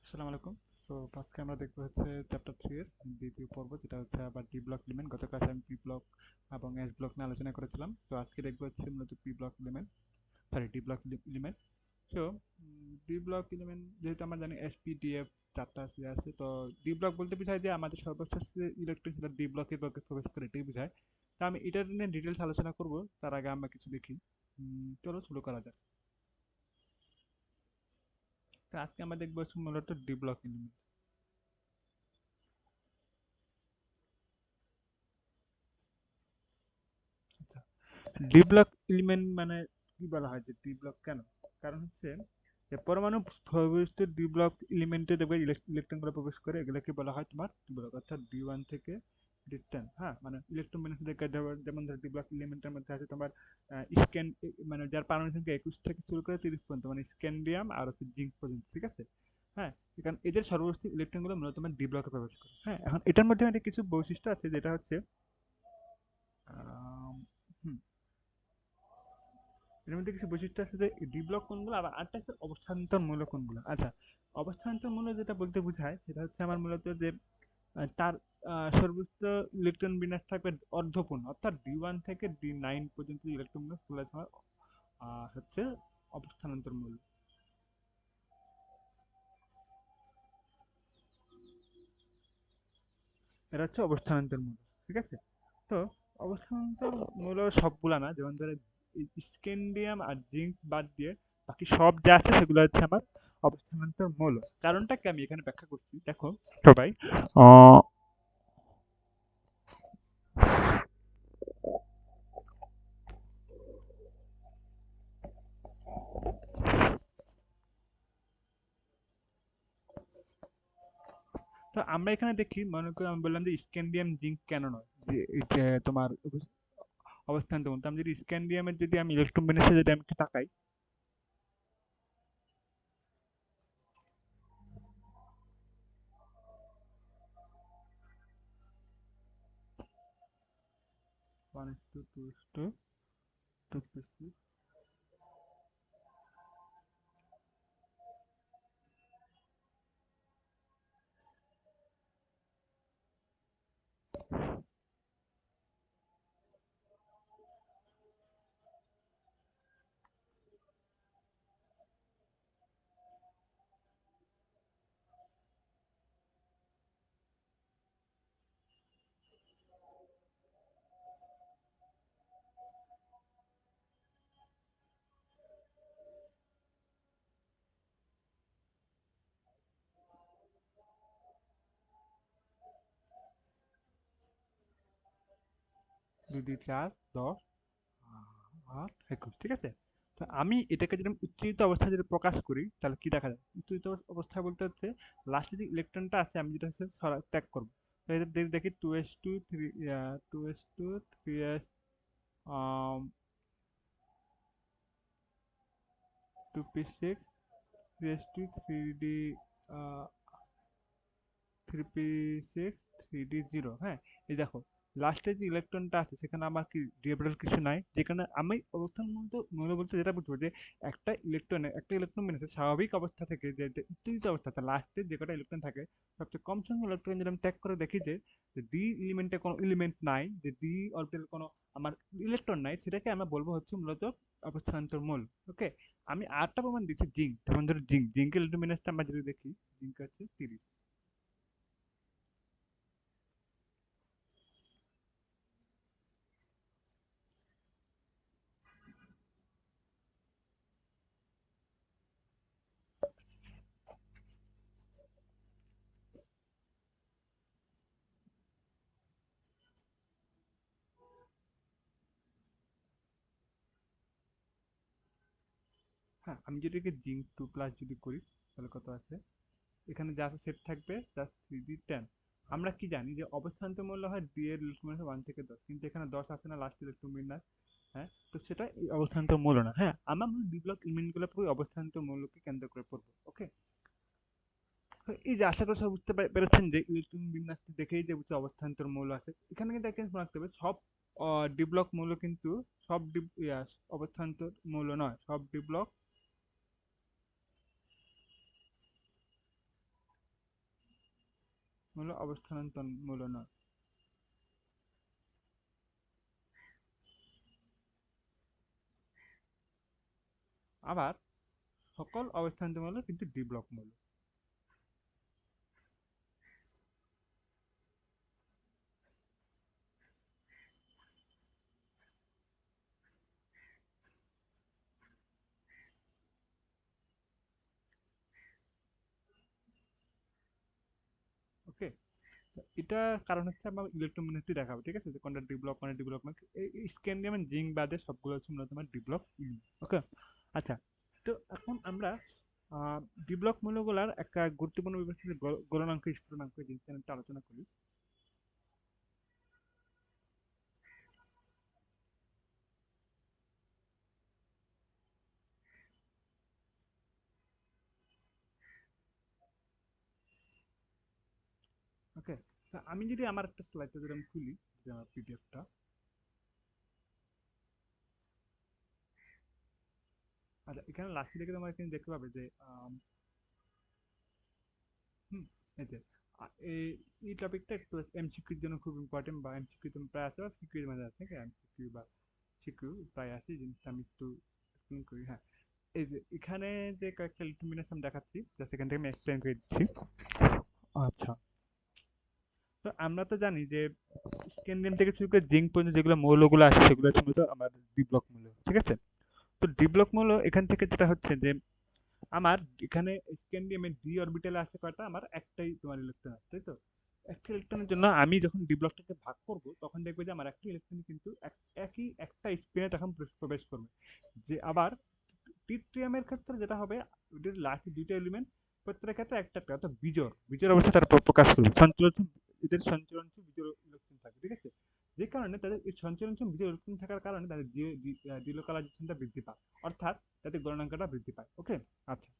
আসসালামু আলাইকুম। তো আজকে আমরা দেখবো হচ্ছে চ্যাপ্টার 3 এর দ্বিতীয় পর্ব, যেটা হচ্ছে আবার ডি ব্লক এলিমেন্ট। গত ক্লাসে আমি পি ব্লক এবং এস ব্লক নিয়ে আলোচনা করেছিলাম। তো আজকে দেখবো হচ্ছে মূলত P block element, sorry D block element. তো ডি ব্লক এলিমেন্ট যেহেতু আমরা জানি এস পি ডি এফ চারটা আছে, তো ডি ব্লক বলতে বোঝায় যে আমাদের সর্বশেষ যে ইলেকট্রন সেটা ডি ব্লকের ব্লকে প্রবেশ করে, এটাই বোঝায়। তো আমি এটার নিয়ে ডিটেলস আলোচনা করব, তার আগে আমরা কিছু দেখি। চলো শুরু করা যাক। তো আজকে আমরা দেখবো হচ্ছে মূলত D block element. D block element মানে কি বলা হয়, যে ডি ব্লক কেন? কারণ হচ্ছে যে পরমাণু ভূবস্তু ডি ব্লক এলিমেন্টে দেখবে ইলেকট্রন গুলো প্রবেশ করে, এগুলোকে বলা হয় তোমার ডি ব্লক, অর্থাৎ ডি 1 থেকে ডি 10। হ্যাঁ, মানে ইলেকট্রন বিন্যাস দেখে যেমন ধর ডি ব্লক এলিমেন্টের মধ্যে আছে তোমার স্ক্যান, মানে যার পারমাণবিক সংখ্যা 21 থেকে শুরু করে 30 পর্যন্ত, মানে স্ক্যান্ডিয়াম আর হচ্ছে জিঙ্ক পর্যন্ত, ঠিক আছে? হ্যাঁ, কারণ এদের সর্ববস্তু ইলেকট্রন গুলো মূলত তোমার ডি ব্লকে প্রবেশ করে। হ্যাঁ, এখন এটার মধ্যে একটা কিছু বৈশিষ্ট্য আছে, যেটা হচ্ছে আম, হুম, এর মধ্যে কিছু বৈশিষ্ট্য আছে, যে ডি ব্লক কোনগুলো, আবার আরেকটা হচ্ছে অবস্থান্তর মূলক কোনগুলো। আচ্ছা, অবস্থান্তর মূলক যেটা বলতে বোঝায় সেটা হচ্ছে আমার মূলত যে তার সর্বোচ্চ ইলেকট্রন বিন্যাস থাকবে অর্ধপূর্ণ, অর্থাৎ ডি 1 থেকে ডি 9 পর্যন্ত ইলেকট্রন বিন্যাস গুলো তোমার হচ্ছে অবস্থান্তর মূল। এটা হচ্ছে অবস্থান্তর মূল, ঠিক আছে? তো অবস্থান্তর মূল সবগুলা না, যেমন ধরে স্ক্যান্ডিয়াম আর জিঙ্ক বাদ দিয়ে বাকি সব যা আছে সেগুলো হচ্ছে আমার অবস্থান্তর মৌল। কারণটা কি আমি এখানে ব্যাখ্যা করছি, দেখো সবাই। আহ, তো আমরা এখানে দেখি, মনে করি আমি বললাম যে স্ক্যান্ডিয়াম জিঙ্ক কেন নয়, যে এই যে তোমার অবস্থান্তর মূল। তো আমি যদি স্ক্যান্ডিয়ামের যদি আমি ইলেকট্রন বিন্যাসে যদি আমি একটু তাকাই, 1:2:2:2. দুই দুই চার 10, 8 21, ঠিক আছে? তো আমি এটাকে যদি আমি উচ্চরিত অবস্থায় যদি প্রকাশ করি, তাহলে কি দেখা যায়? উচ্চরিত অবস্থা বলতে হচ্ছে লাস্টে যে ইলেকট্রনটা আছে আমি যেটা হচ্ছে ত্যাগ করবো। তো এটা দেখি 2s2 3 2p6 3s2 3p6 3d0। হ্যাঁ, এই দেখো লাস্টে যে ইলেকট্রনটা আছে সেখানে আমার কি ডিএবএল কিছু নাই, যেখানে আমি অবস্থান মূলত মূল বলতে যেটা বুঝবো যে একটা ইলেকট্রন বিন্যাসে স্বাভাবিক অবস্থা থেকে যে উত্তেজিত অবস্থা, লাস্টে যে কটা ইলেকট্রন থাকে সবচেয়ে কম সংখ্যক ইলেকট্রন যদি আমি ত্যাগ করে দেখি যে ডি এলিমেন্টে কোনো এলিমেন্ট নাই, যে ডি অরবিটাল কোনো আমার ইলেকট্রন নাই, সেটাকে আমরা বলবো হচ্ছে মূলত অবস্থান্তর মূল। ওকে, আমি আরেকটা প্রমাণ দিচ্ছি, জিঙ্ক। যেমন ধরো জিঙ্কের ইলেকট্রন বিন্যাসটা আমরা যদি দেখি, জিঙ্ক আছে 30। হ্যাঁ, আমি যদি একে জিঙ্ক 2+ যদি করি, তাহলে কত আছে? এখানে যা আছে সেট থাকবে জাস্ট 3d10। আমরা কি জানি যে অবস্থান্ত মূল্য হয় ডি এর ইলেকট্রন বিন্যাস 1 থেকে 10, কিন্তু এখানে 10 আছে না লাস্ট ইলেকট্রন বিন্যাস। হ্যাঁ, তো সেটা এই অবস্থান্ত মূল্য না। হ্যাঁ, আমরা ডি ব্লক এলিমেন্ট গুলো পুরো অবস্থান্ত মূল্যকে কেন্দ্র করে পড়বো। ওকে, তো এই যে আশা করি সব বুঝতে পেরেছেন যে ইলেকট্রন বিন্যাস দেখেই যে বুঝতে অবস্থান্তর মূল্য আছে। এখানে কিন্তু একটা জিনিস মনে রাখতে হবে, সব ডি ব্লক মূল্য কিন্তু সব অবস্থান্তর মূল্য নয়। সব ডি ব্লক মূল্য অবস্থান্তর মূল্য নয়। আবার সকল অবস্থান্তর মূল্য কিন্তু ডি ব্লক মূল্য। ওকে, এটা কারণ হচ্ছে আমরা ইলেকট্রোমিনারিটি দেখাবো, ঠিক আছে, যে কোনটা ডেভেলপ মানে ডেভেলপমেন্ট। এই স্ক্যান্ডিয়াম এন্ড জিঙ্ক বাদে সবগুলো হচ্ছে মূলত তোমার ডেভেলপ। ওকে, আচ্ছা। তো এখন আমরা ডেভেলপ মূল্যগুলার একটা গুরুত্বপূর্ণ বিষয় হচ্ছে গলনাঙ্ক স্ফুটনাঙ্ক জিনিসটা নিয়ে একটু আলোচনা করি। ওকে, আমি যদি আমার একটা স্লাইডটা যদি আমি খুলি, পিডিএফটা। আচ্ছা, এখানে লাস্টে দেখে তোমরা এখানে দেখতে পাবে যে হুম, এই যে এই এই টপিকটা একটু এমসিকিউর জন্য খুব ইম্পর্টেন্ট, বা এমসিকিউ তুমি প্রায় আছে বা সিকিউর মাঝে আছে, এমসিকিউ বা সিকিউ প্রায় আছে, এই জিনিসটা আমি একটু এক্সপ্লেন করি। হ্যাঁ, এই যে এখানে যে কয়েকটা ইলুমিনেশন দেখাচ্ছি, জাস্ট এখান থেকে আমি এক্সপ্লেন করে দিচ্ছি। আচ্ছা, তো আমরা তো জানি যে স্ক্যান্ডিয়াম থেকে শুরু করে জিঙ্ক পর্যন্ত যেগুলো মৌলগুলো আছে সেগুলো হচ্ছে মূলত আমার ডি ব্লক মৌল, ঠিক আছে। তো ডি ব্লক মৌল এখান থেকে যেটা হচ্ছে যে আমার এখানে স্ক্যান্ডিয়ামের ডি অরবিটালে আছে কয়টা, আমার একটাই তোমার ইলেকট্রন আছে, তাই তো। একটা ইলেকট্রনের জন্য আমি যখন ডি ব্লকটাকে ভাগ করব তখন দেখবে যে আমার একটা ইলেকট্রন কিন্তু একই একটা স্পিনে তখন প্রবেশ করবে। যে আবার ট্রিটিয়ামের ক্ষেত্রে যেটা হবে, ওদের লাস্ট দুইটা এলিমেন্ট প্রত্যেকের ক্ষেত্রে একটা একটা অর্থাৎ বিজোড় বিজোড় অবস্থা তারা প্রকাশ করবে, সঞ্চালনশীল, এদের সঞ্চালনশীল বিজোড় ইলেকট্রন থাকে, ঠিক আছে। যে কারণে তাদের এই সঞ্চালনশীল বিজোড় ইলেকট্রন থাকার কারণে তাদের ডিলোকালাইজেশনটা বৃদ্ধি পায়, অর্থাৎ তাদের গলনাঙ্কটা বৃদ্ধি পায়। ওকে, আচ্ছা।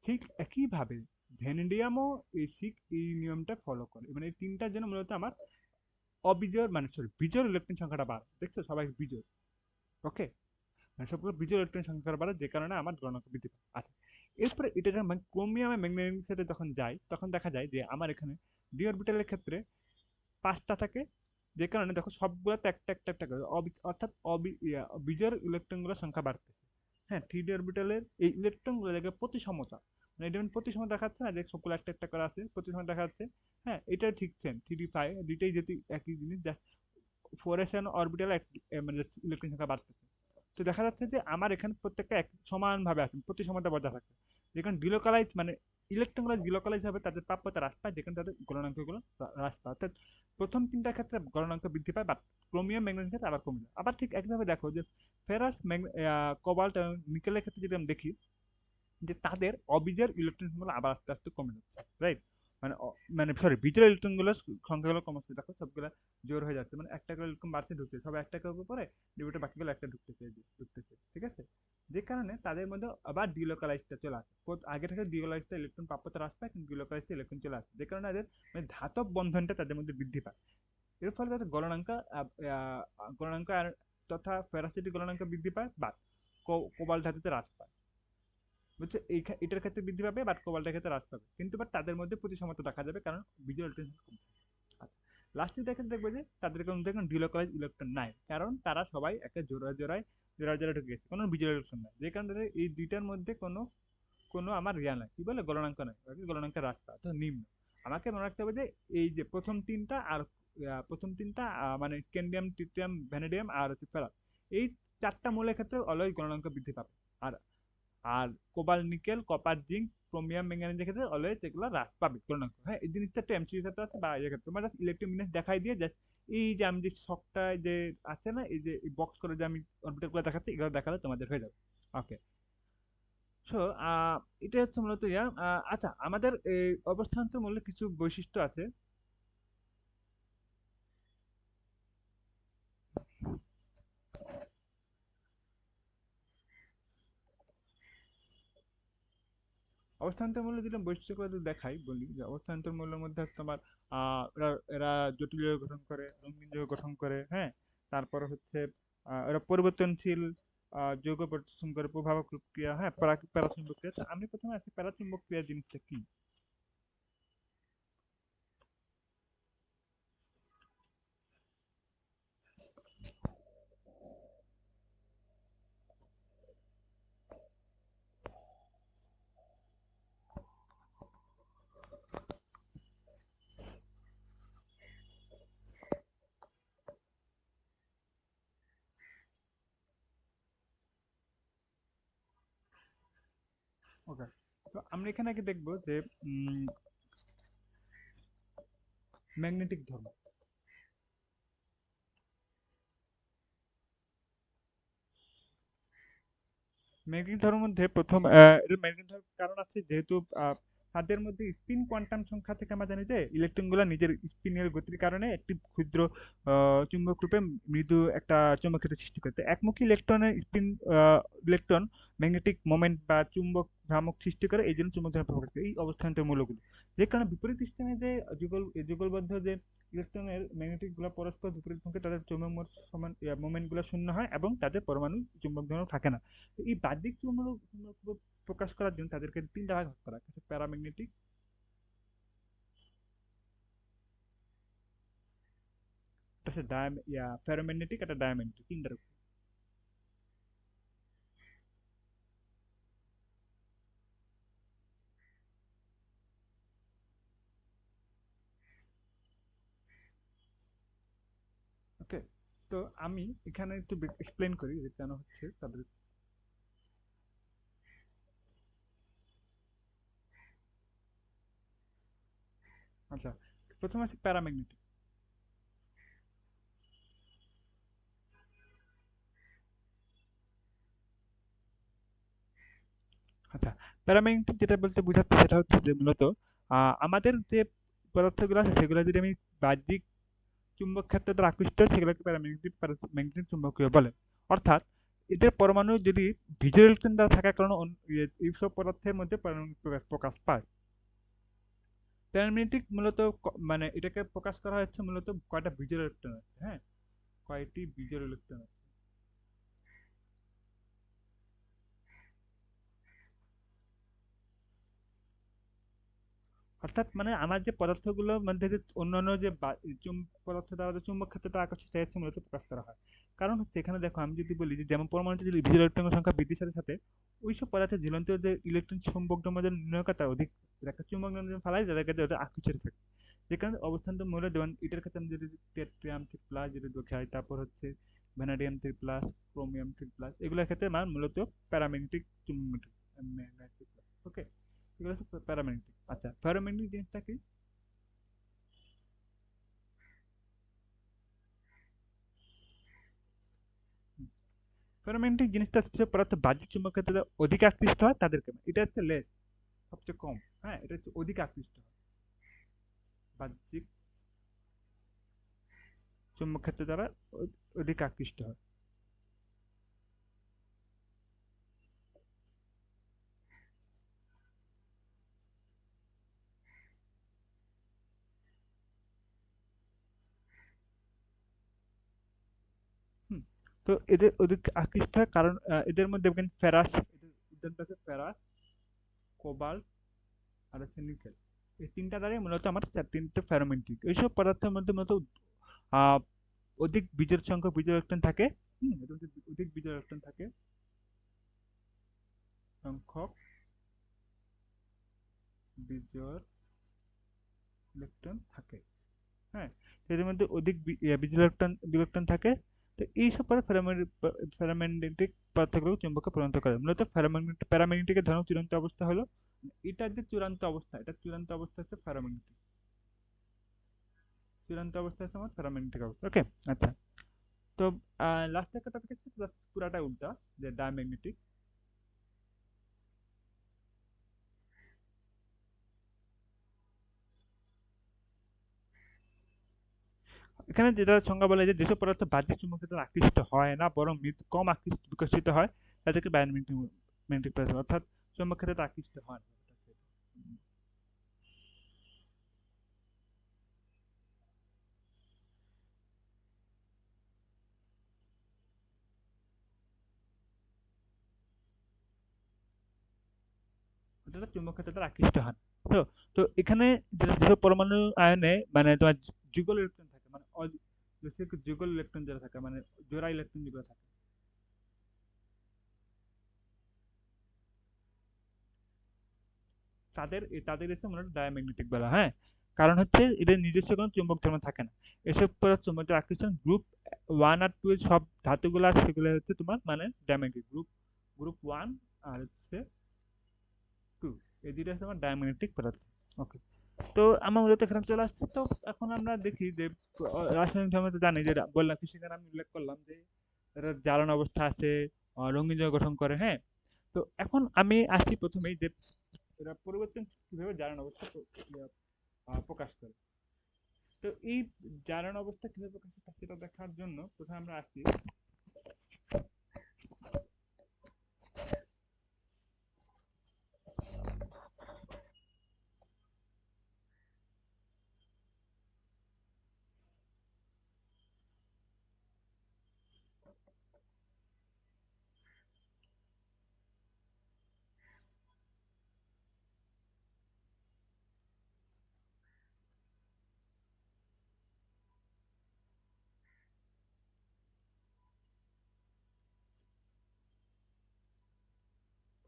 ঠিক একইভাবে ভ্যানেডিয়ামও এই নিয়মটা ফলো করে, মানে এই তিনটার জন্য মূলত আমার অবিজোড় মানে সরি বিজোড় ইলেকট্রন সংখ্যাটা বাড়ে, দেখছো সবাই বিজোড়। ওকে, মানে সবগুলো বিজোড় ইলেকট্রন সংখ্যা বাড়ে, যে কারণে আমার গলনাঙ্ক বৃদ্ধি পায়। আচ্ছা, এরপরে এটা যখন ক্রোমিয়াম ম্যাগনেসিয়ামের সাথে যখন যায় তখন দেখা যায় যে আমার এখানে ডি অরবিটালের ক্ষেত্রে পাঁচটা থাকে, যে কারণে দেখো সবগুলোতে একটা একটা একটা করে অর্থাৎ বিজোড় ইলেকট্রনগুলোর সংখ্যা বাড়তেছে। হ্যাঁ, থ্রি ডি অরবিটালের এই ইলেকট্রনগুলো দেখবে প্রতিসমতা, মানে এটা যেমন প্রতিসমতা দেখাচ্ছে না যে সবগুলো একটা একটা করে আছে, প্রতিসমতা দেখা যাচ্ছে। হ্যাঁ, এটা ঠিক সেম থ্রি ডি ফাইভ দুইটাই যদি একই জিনিস, just four S N orbital মানে ইলেকট্রন সংখ্যা বাড়তেছে। তো দেখা যাচ্ছে যে আমার এখানে প্রত্যেকটা এক সমানভাবে আছে, প্রতিসমতা বজায় থাকছে। যেখানে ডিলোকালাইজ মানে ইলেকট্রনগুলো ডিলোকালাইজ হবে, তাদের প্রাপ্যতা হ্রাস পায়, যেখানে তাদের গলনাঙ্কগুলো হ্রাস পায়। অর্থাৎ প্রথম তিনটার ক্ষেত্রে গলনাঙ্ক বৃদ্ধি পায়, বা ক্রোমিয়াম ম্যাগনেসিয়ামের ক্ষেত্রে আবার কমে যায়। আবার ঠিক একইভাবে দেখো যে ফেরাস কোবাল্ট এবং নিকেলের ক্ষেত্রে যদি আমি দেখি যে তাদের অবিজয়ের ইলেকট্রন গুলো আবার আস্তে আস্তে কমে যাচ্ছে, রাইট। মানে মানে সরি বিজয়ের ইলেকট্রন গুলো সংখ্যাগুলো কমছে, দেখো সবগুলা জোর হয়ে যাচ্ছে, মানে একটা করে ইলেকট্রন বাড়ছে ঢুকছে, সবাই একটা করে পরে ডিভিটা বাকিগুলো একটা ঢুকতেছে ঢুকতেছে, ঠিক আছে। যে কারণে তাদের মধ্যে আবার ডিলোকালাইজটা চলে আসে, আগে থেকে ডিলোকালাইজটা ইলেকট্রন প্রাপ্যতা হ্রাস পায়, কিন্তু ডিলোকালাইজটা ইলেকট্রন চলে আসে, যে কারণে তাদের মানে ধাতব বন্ধনটা তাদের মধ্যে বৃদ্ধি পায়। এর ফলে তাদের গলনাঙ্ক আর তথা ফেরাসিটি গলনাঙ্ক বৃদ্ধি পায়, বা কোবাল্ট ধাতুতে হ্রাস পায়, বুঝছো। এটার ক্ষেত্রে বৃদ্ধি পাবে, বাট কোবাল্টের ক্ষেত্রে হ্রাস পাবে, কিন্তু বাট তাদের মধ্যে প্রতিসমতা দেখা যাবে, কারণ বিজয় ইলেকট্রন কম। লাস্টে দেখে দেখবে যে তাদের মধ্যে কোনো ডিলোকালাইজ ইলেকট্রন নাই, কারণ তারা সবাই একটা জোড়ায় ঢুকে গেছে, কোনো বিজয় ইলেকট্রন নাই, যে কারণে এই দুইটার মধ্যে কোনো কোনো আমার রিয়া নাই, কি বলে গলনাঙ্ক নাই, গলনাঙ্কের রাস্তা তো নিম্ন। আমাকে মনে রাখতে হবে যে এই যে প্রথম তিনটা আর প্রথম তিনটা মানে স্ক্যান্ডিয়াম, ট্রিটিয়াম, ভ্যানেডিয়াম আর হচ্ছে ফেরাস, এই চারটা মূলের ক্ষেত্রে অলওয়েজ গলনাঙ্ক বৃদ্ধি পাবে। আর আর cobalt, nickel, copper, zinc, chromium, ম্যাঙ্গানিজের ক্ষেত্রে অলওয়েজ এগুলো হ্রাস পাবে গলনাঙ্ক। হ্যাঁ, এই জিনিসটা একটা এমসিকিউ ক্ষেত্রে আছে, বা ইয়ে ক্ষেত্রে তোমার জাস্ট ইলেকট্রোমিনেস দেখাই দিয়ে জাস্ট এই যে আমি যে শকটা যে আছে না, এই যে বক্স করে যে আমি অরবিটাল গুলো দেখাচ্ছি, এগুলো দেখালে তোমাদের হয়ে যাবে। ওকে, সো এটা হচ্ছে মূলত ইয়া। আচ্ছা, আমাদের এই অবস্থান্তর মূল্যে কিছু বৈশিষ্ট্য আছে। অবস্থান্তর মূল্য যেটা বৈশিষ্ট্যগুলো যদি দেখাই, বলি যে অবস্থান্তর মূল্যের মধ্যে হচ্ছে তোমার এরা এরা জটিল যৌগ গঠন করে, রঙিন যৌগ গঠন করে, হ্যাঁ। তারপরে হচ্ছে এরা পরিবর্তনশীল যৌগ প্রদর্শন করে, প্রভাবক ক্রিয়া, হ্যাঁ, প্যারাচুম্বক ক্রিয়া। তো আমি প্রথমে আছি প্যারাচুম্বক ক্রিয়া জিনিসটা কি। ওকে, তো আমরা এখানে আগে দেখবো যে ম্যাগনেটিক ধর্ম। ম্যাগনেটিক ধর্মের মধ্যে প্রথম এর ম্যাগনেটিক ধর্মের কারণ আছে, যেহেতু তাদের মধ্যে স্পিন কোয়ান্টাম সংখ্যা থেকে আমরা জানি যে ইলেকট্রনগুলো নিজের স্পিনের গতির কারণে একটি ক্ষুদ্র চুম্বক রূপে মৃদু একটা চৌম্বক ক্ষেত্র সৃষ্টি করে। তো একমুখী ইলেকট্রনের স্পিন ইলেকট্রন ম্যাগনেটিক মোমেন্ট বা চুম্বক ভ্রামক সৃষ্টি করে, এই জন্য চুম্বক ধর্ম প্রকাশ করে এই অবস্থান্তর মৌলগুলো। যে কারণে বিপরীত স্থানে যে যুগলবদ্ধ যে ইলেকট্রনের ম্যাগনেটিক গুলো পরস্পর বিপরীত মুখে, তাদের চৌম্বক সমান মোমেন্ট গুলো শূন্য হয় এবং তাদের পরমাণু চুম্বক ধর্ম থাকে না। তো এই বাহ্যিক চুম্বক প্রকাশ করার জন্য তাদেরকে তিনটা ভাগ করা হয়: প্যারাম্যাগনেটিক, একটা হচ্ছে ফেরোম্যাগনেটিক, একটা ডায়াম্যাগনেটিক, তিনটার উপর। ওকে, তো আমি এখানে একটু এক্সপ্লেন করি যে কেন হচ্ছে তাদের। আচ্ছা, প্রথমে আছে প্যারাম্যাগনেটিক। আচ্ছা, প্যারাম্যাগনেটিক যেটা বলতে বোঝাচ্ছে সেটা হচ্ছে যে মূলত আমাদের যে পদার্থগুলো আছে সেগুলো যদি আমি বাহ্যিক চুম্বক ক্ষেত্র দ্বারা আকৃষ্ট হয়, সেগুলোকে প্যারাম্যাগনেটিক ম্যাগনেটিক চুম্বকীয় বলে। অর্থাৎ এদের পরমাণু যদি ভিজুয়াল ইলেকট্রন দ্বারা থাকার কারণে এইসব পদার্থের মধ্যে পারমাণবিক প্রকাশ পায়। প্যারাম্যাগনেটিক মূলত মানে এটাকে প্রকাশ করা হচ্ছে মূলত কয়টা ভিজুয়াল ইলেকট্রন আছে, হ্যাঁ, কয়টি ভিজুয়াল ইলেকট্রন আছে। অর্থাৎ মানে আমার যে পদার্থগুলোর মধ্যে যে অন্যান্য যে পদার্থ দ্বারা যে চুম্বক ক্ষেত্রটা আকর্ষিত, সেটা হচ্ছে মূলত প্রকাশ করা হয়। কারণ হচ্ছে এখানে দেখো, আমি যদি বলি যে যেমন পরমাণুতে যদি ভিজুয়াল ইলেকট্রনের সংখ্যা বৃদ্ধির সাথে সাথে ওইসব পদার্থের ঝুলন্ত যে ইলেকট্রন চুম্বক দ্রব্যের নির্ণয়কতা অধিক, একটা চুম্বক দ্রব্য ফেলায় যাদের কাছে ওটা আকর্ষিত থাকে। যেখানে অবস্থান মূল্য, যেমন এটার ক্ষেত্রে আমি যদি টেট্রিয়াম থ্রি প্লাস যদি দেখাই, তারপর হচ্ছে vanadium three plus, chromium three plus, এগুলোর ক্ষেত্রে মান মূলত প্যারাম্যাগনেটিক চুম্বক। ওকে, এগুলো হচ্ছে প্যারাম্যাগনেটিক। আচ্ছা, ফেরোম্যাগনেটিক জিনিসটা কি? ফেরোম্যাগনেটিক জিনিসটা হচ্ছে পদার্থ বাহ্যিক চুম্বক ক্ষেত্রে অধিক আকৃষ্ট হয় তাদেরকে, এটা হচ্ছে লেস, সবচেয়ে কম। হ্যাঁ, এটা হচ্ছে অধিক আকৃষ্ট হয় বাহ্যিক চুম্বক ক্ষেত্র দ্বারা, অধিক আকৃষ্ট হয়। হুম, তো এদের অধিক আকৃষ্ট হয় কারণ এদের মধ্যে দেখবেন ফেরাস, এদের উদাহরণ আছে ফেরাস, কোবাল্ট, আর হচ্ছে নিকেল। এই তিনটা দ্বারাই মূলত আমার তিনটে ফেরোম্যাগনেটিক। এইসব পদার্থের মধ্যে মূলত আহ, অধিক বিজোড় সংখ্যক বিজোড় ইলেকট্রন থাকে। এদের মধ্যে অধিক বিজোড় ইলেকট্রন থাকে, সংখ্যক বিজোড় ইলেকট্রন থাকে। হ্যাঁ, এদের মধ্যে অধিক বিজোড় ইলেকট্রন থাকে। তো এই সব পরে ফেরোম্যাগনেটিক পদার্থগুলো চুম্বকে পরিণত করে। মূলত প্যারাম্যাগনেটিকের ধর্ম চূড়ান্ত অবস্থা হলো, এটার যে চূড়ান্ত অবস্থা, এটা চূড়ান্ত অবস্থা হচ্ছে প্যারাম্যাগনেটিক। চূড়ান্ত অবস্থা হচ্ছে আমার প্যারাম্যাগনেটিক অবস্থা। ওকে, আচ্ছা, তো লাস্ট একটা টপিক হচ্ছে পুরাটা উল্টা, যে ডায়াম্যাগনেটিক। এখানে যেটা সংজ্ঞা বলে যে যেসব পদার্থ বাহ্যিক চুম্বক ক্ষেত্রে আকৃষ্ট হয় না, বরং কম আকৃষ্ট বিকশিত হয়, তাদেরকে ম্যাগনেটিক পদার্থ, অর্থাৎ চুম্বক ক্ষেত্রে আকৃষ্ট হয় না। ওটা চুম্বক ক্ষেত্রে তারা আকৃষ্ট হন। তো তো এখানে যেসব পরমাণু আয়নে মানে তোমার যুগল ইলেকট্রন থাকে, মানে যুগল ইলেকট্রন যেটা থাকে, মানে জোড়া ইলেকট্রন যেগুলো থাকে, তাদের এসে মনে হয় ডায়াম্যাগনেটিক বলা। হ্যাঁ, কারণ হচ্ছে এদের নিজস্ব কোনো চুম্বক ধর্ম থাকে না। এসব চুম্বকের আকর্ষণ গ্রুপ ওয়ান আর টু এর সব ধাতুগুলো আছে, সেগুলো হচ্ছে তোমার মানে ডায়াম্যাগনেটিক গ্রুপ, গ্রুপ ওয়ান আর হচ্ছে টু, এই দুইটা হচ্ছে আমার ডায়াম্যাগনেটিক পদার্থ। ওকে, তো আমার মূলত এখানে চলে আসছে। তো এখন আমরা দেখি যে রাসায়নিক ধর্ম তো জানি, যে বললাম সেখানে আমি উল্লেখ করলাম যে এরা জ্বালানো অবস্থা আছে, রঙিন যৌগ গঠন করে, হ্যাঁ। তো এখন আমি আসি প্রথমেই যে এরা পরিবর্তন কিভাবে জ্বালানো অবস্থা প্রকাশ করে। তো এই জ্বালানো অবস্থা কিভাবে প্রকাশ করে সেটা দেখার জন্য প্রথমে আমরা আসি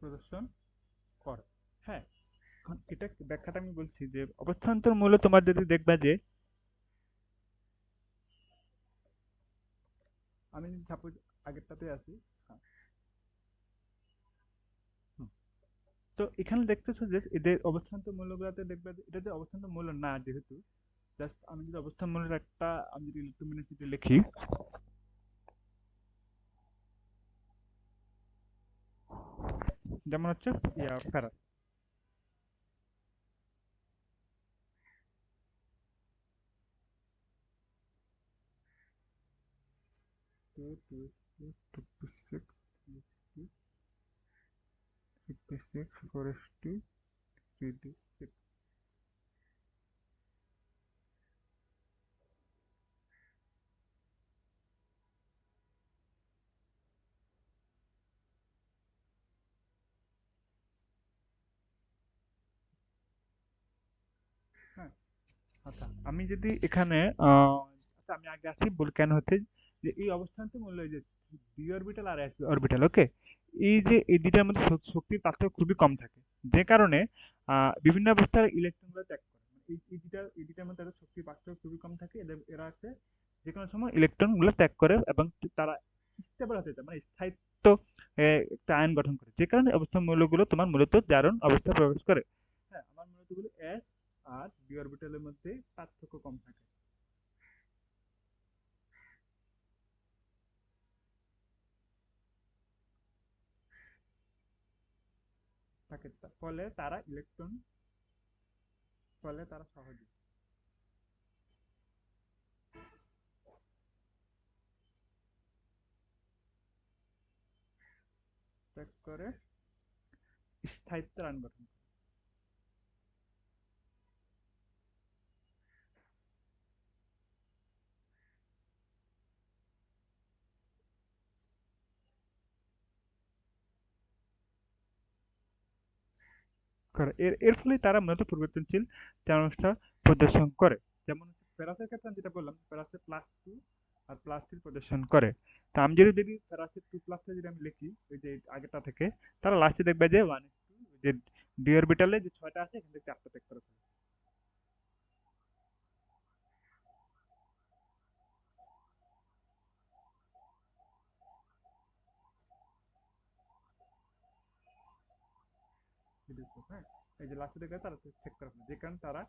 প্রদর্শন করে, হ্যাঁ। এখন এটা ব্যাখ্যাটা আমি বলছি যে অবস্থান্তর মূল্য তোমার যদি দেখবা যে আমি সাপোজ আগেরটাতে আছি, হ্যাঁ, হুম। তো এখানে দেখতেছো যে এদের অবস্থান্তর মূল্যগুলোতে দেখবা যে এটা যে অবস্থান্তর মূল্য না, যেহেতু জাস্ট আমি যদি অবস্থান মূল্যের একটা, আমি যদি ইলেকট্রোমিনাসিটি লিখি, যেমন হচ্ছে ferrous, two two two two six fifty six four s two three two six. হ্যাঁ, আচ্ছা আমি যদি এখানে আচ্ছা আমি আগে আসি বল কেন হচ্ছে যে এই অবস্থান্ত মূল্য, এই যে ডি অরবিটাল আর এস অরবিটাল, ওকে, এই যে এই দুইটার মধ্যে শক্তির পার্থক্য খুবই কম থাকে, যে কারণে বিভিন্ন অবস্থায় ইলেকট্রনগুলো ত্যাগ করে। মানে এই দুইটার মধ্যে তাদের শক্তির পার্থক্য খুবই কম থাকে, এদের এরা হচ্ছে যে কোনো সময় ইলেকট্রন গুলো ত্যাগ করে এবং তারা স্টেবল হতে চায়, মানে স্থায়িত্ব একটা আয়ন গঠন করে, যে কারণে অবস্থান মূল্যগুলো তোমার মূলত জারণ অবস্থায় প্রবেশ করে। হ্যাঁ, আমার মূলত গুলো এস আর ডি অরবিটালের মধ্যে পার্থক্য কম থাকে থাকে ফলে তারা ইলেকট্রন, ফলে তারা সহজে ত্যাগ করে স্থায়িত্বের আয়ন গঠন করে। এর এর ফলে তারা মূলত পরিবর্তনশীল চালন অবস্থা প্রদর্শন করে। যেমন ফেরাসের ক্ষেত্রে আমি যেটা বললাম, ফেরাসের প্লাস টু আর প্লাস থ্রি প্রদর্শন করে। তা আমি যদি দেখি ফেরাসের টু প্লাসটা যদি আমি লিখি ওই যে আগেটা থেকে, তারা লাস্টে দেখবে যে ওয়ান টু, যে ডি অরবিটালে যে ছয়টা আছে এখান থেকে চারটা ত্যাগ করে ফেলে। হ্যাঁ, এই যে লাস্টে দেখবে তারা চেক করে ফেলে, যে কারণে তারা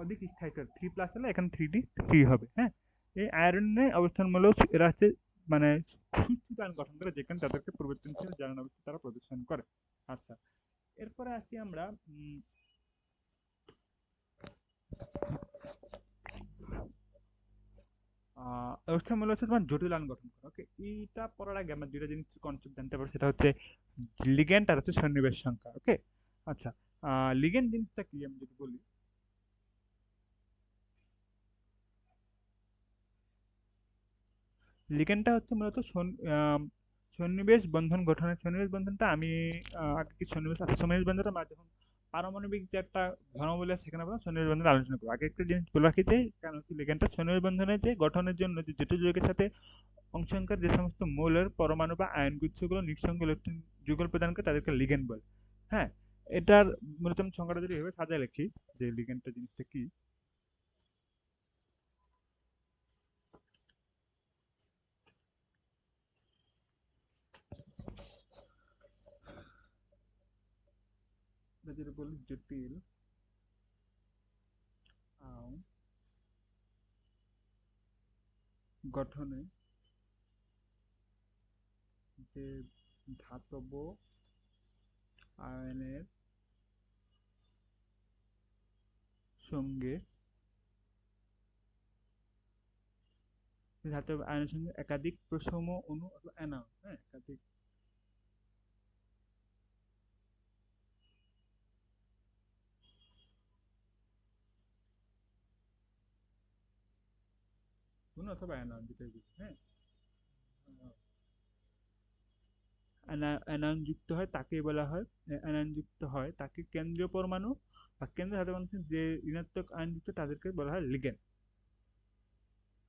অধিক স্থায়িত্ব, থ্রি প্লাস হলে এখানে থ্রি ডি থ্রি হবে, হ্যাঁ। এই আয়রনের অবস্থানমূলক এরা হচ্ছে মানে সুস্থিত আয়ন গঠন করে, যেখানে তাদেরকে পরিবর্তনশীল জ্বালানি অবস্থা তারা প্রদর্শন করে। আচ্ছা, এরপরে আসি আমরা অবস্থানমূলক হচ্ছে তোমার জটিল আয়ন গঠন করে। ওকে, এইটা পড়ার আগে আমরা দুইটা জিনিস কনসেপ্ট জানতে পারবো, সেটা হচ্ছে লিগ্যান্ড আর হচ্ছে সন্নিবেশ সংখ্যা। ওকে, আচ্ছা, লিগ্যান্ড জিনিসটা কি আমি যদি বলি, লিগ্যান্ডটা হচ্ছে মূলত সন্নিবেশ বন্ধন গঠনের, সন্নিবেশ বন্ধনটা আমি আগে কি সন্নিবেশ আছে, সন্নিবেশ বন্ধনটা আমরা যখন পারমাণবিক যে একটা ঘনমূল আছে সেখানে আমরা সন্নিবেশ বন্ধন আলোচনা করবো। আগে একটা জিনিস বলে রাখি যে কারণ হচ্ছে লিগ্যান্ডটা সন্নিবেশ বন্ধনের যে গঠনের জন্য যে জটিল যৌগের সাথে অংশংকার যে সমস্ত মৌলের পরমাণু বা আয়ন গুচ্ছগুলো নিঃসঙ্গ ইলেকট্রন যুগল প্রদান করে তাদেরকে লিগ্যান্ড বলে। হ্যাঁ, এটার মূলত আমি সংজ্ঞাটা যদি এভাবে সাজায় লিখি যে লিগ্যান্ডটা জিনিসটা কি, যেটা বলি জটিল আয়ন গঠনে যে ধাতব আয়নের সঙ্গে ধাতব আয়নের সঙ্গে একাধিক প্রশম অণু অথবা অ্যানায়ন, হ্যাঁ, একাধিক অণু অথবা অ্যানায়ন যেটাই বলি, হ্যাঁ, অ্যানায়ন যুক্ত হয় তাকেই বলা হয়, অ্যানায়ন যুক্ত হয় তাকে কেন্দ্রীয় পরমাণু বা কেন্দ্রীয় ধাতব অণু যে ঋণাত্মক আয়ন যুক্ত তাদেরকে বলা হয় লিগ্যান্ড।